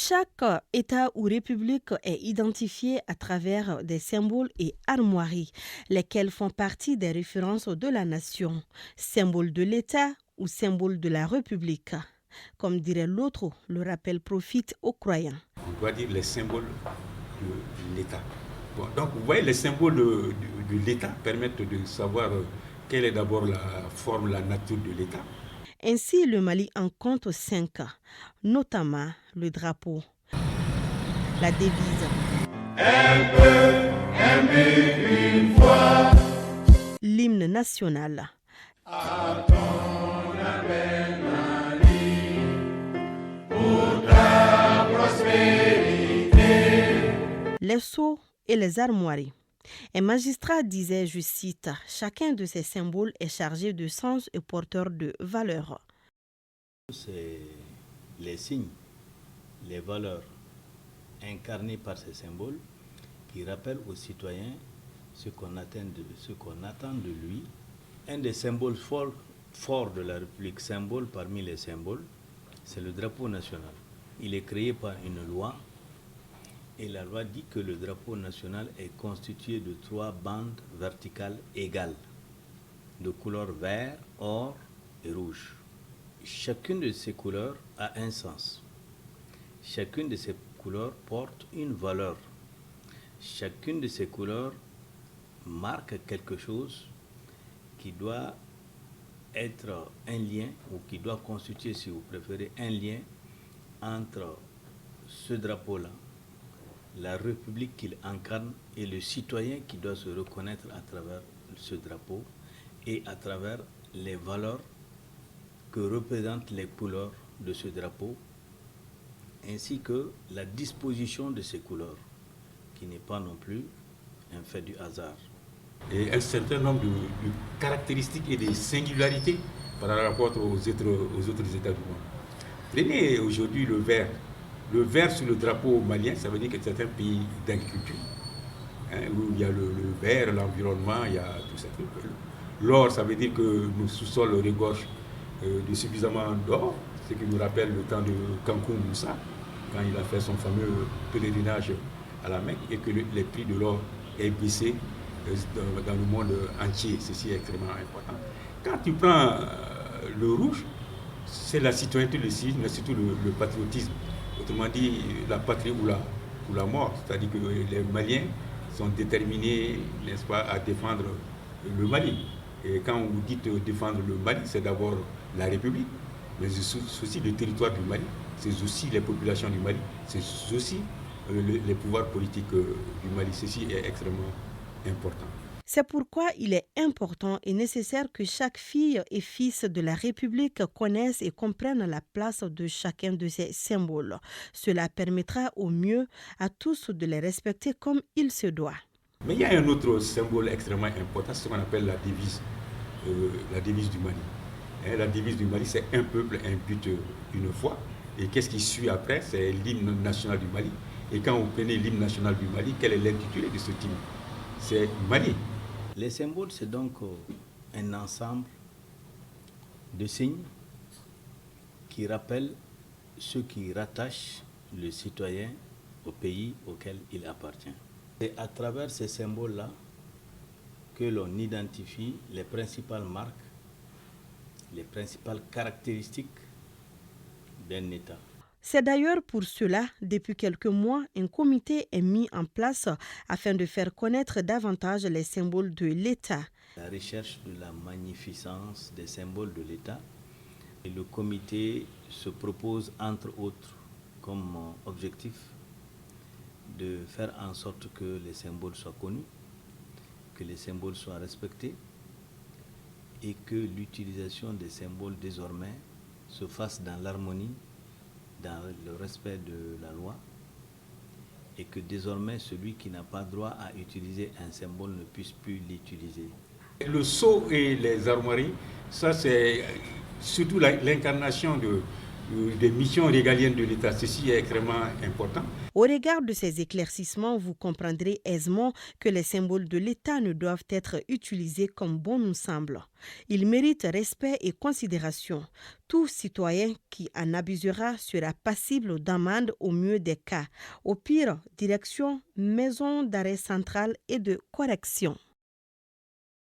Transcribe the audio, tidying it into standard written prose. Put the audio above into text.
Chaque État ou république est identifié à travers des symboles et armoiries, lesquels font partie des références de la nation, symbole de l'État ou symbole de la République. Comme dirait l'autre, le rappel profite aux croyants. On doit dire les symboles de l'État. Bon, donc vous voyez, les symboles de l'État permettent de savoir quelle est d'abord la forme, la nature de l'État. Ainsi, le Mali en compte 5, notamment le drapeau, la devise, une fois, l'hymne national, les sceaux et les armoiries. Un magistrat disait, je cite, « Chacun de ces symboles est chargé de sens et porteur de valeurs. » C'est les signes, les valeurs incarnées par ces symboles qui rappellent aux citoyens ce qu'on attend de lui. Un des symboles forts de la République, symbole parmi les symboles, c'est le drapeau national. Il est créé par une loi. Et la loi dit que le drapeau national est constitué de 3 bandes verticales égales, de couleur vert, or et rouge. Chacune de ces couleurs a un sens. Chacune de ces couleurs porte une valeur. Chacune de ces couleurs marque quelque chose qui doit être un lien, ou qui doit constituer, si vous préférez, un lien entre ce drapeau-là, la République qu'il incarne et le citoyen qui doit se reconnaître à travers ce drapeau et à travers les valeurs que représentent les couleurs de ce drapeau, ainsi que la disposition de ces couleurs, qui n'est pas non plus un fait du hasard. Et un certain nombre de caractéristiques et de singularités par rapport aux autres États du monde. Prenez aujourd'hui le vert. Le vert sur le drapeau malien, ça veut dire que c'est un pays d'agriculture, où il y a le vert, l'environnement, il y a tout ça. L'or, ça veut dire que nos sous-sols regorgent de suffisamment d'or, ce qui nous rappelle le temps de Cancun Moussa, quand il a fait son fameux pèlerinage à la Mecque, et que les prix de l'or est baissé dans le monde entier. Ceci est extrêmement important. Quand tu prends le rouge, c'est la citoyenneté, le civisme, mais surtout le patriotisme. Autrement dit, la patrie ou la mort. C'est-à-dire que les Maliens sont déterminés, n'est-ce pas, à défendre le Mali. Et quand vous dites défendre le Mali, c'est d'abord la République, mais c'est aussi le territoire du Mali, c'est aussi les populations du Mali, c'est aussi les pouvoirs politiques du Mali. Ceci est extrêmement important. C'est pourquoi il est important et nécessaire que chaque fille et fils de la République connaisse et comprenne la place de chacun de ces symboles. Cela permettra au mieux à tous de les respecter comme il se doit. Mais il y a un autre symbole extrêmement important, c'est ce qu'on appelle la devise du Mali. La devise du Mali, c'est un peuple, un but, une foi. Et qu'est-ce qui suit après? C'est l'hymne national du Mali. Et quand vous prenez l'hymne national du Mali, quel est l'intitulé de ce hymne? C'est Mali. Les symboles, c'est donc un ensemble de signes qui rappellent ce qui rattache le citoyen au pays auquel il appartient. C'est à travers ces symboles-là que l'on identifie les principales marques, les principales caractéristiques d'un État. C'est d'ailleurs pour cela, depuis quelques mois, un comité est mis en place afin de faire connaître davantage les symboles de l'État. La recherche de la magnificence des symboles de l'État. Et le comité se propose, entre autres, comme objectif, de faire en sorte que les symboles soient connus, que les symboles soient respectés et que l'utilisation des symboles désormais se fasse dans l'harmonie, dans le respect de la loi, et que désormais celui qui n'a pas droit à utiliser un symbole ne puisse plus l'utiliser. Le sceau et les armoiries, ça c'est surtout l'incarnation des missions régaliennes de l'État. Ceci est extrêmement important. Au regard de ces éclaircissements, vous comprendrez aisément que les symboles de l'État ne doivent être utilisés comme bon nous semble. Ils méritent respect et considération. Tout citoyen qui en abusera sera passible d'amende au mieux des cas. Au pire, direction maison d'arrêt centrale et de correction.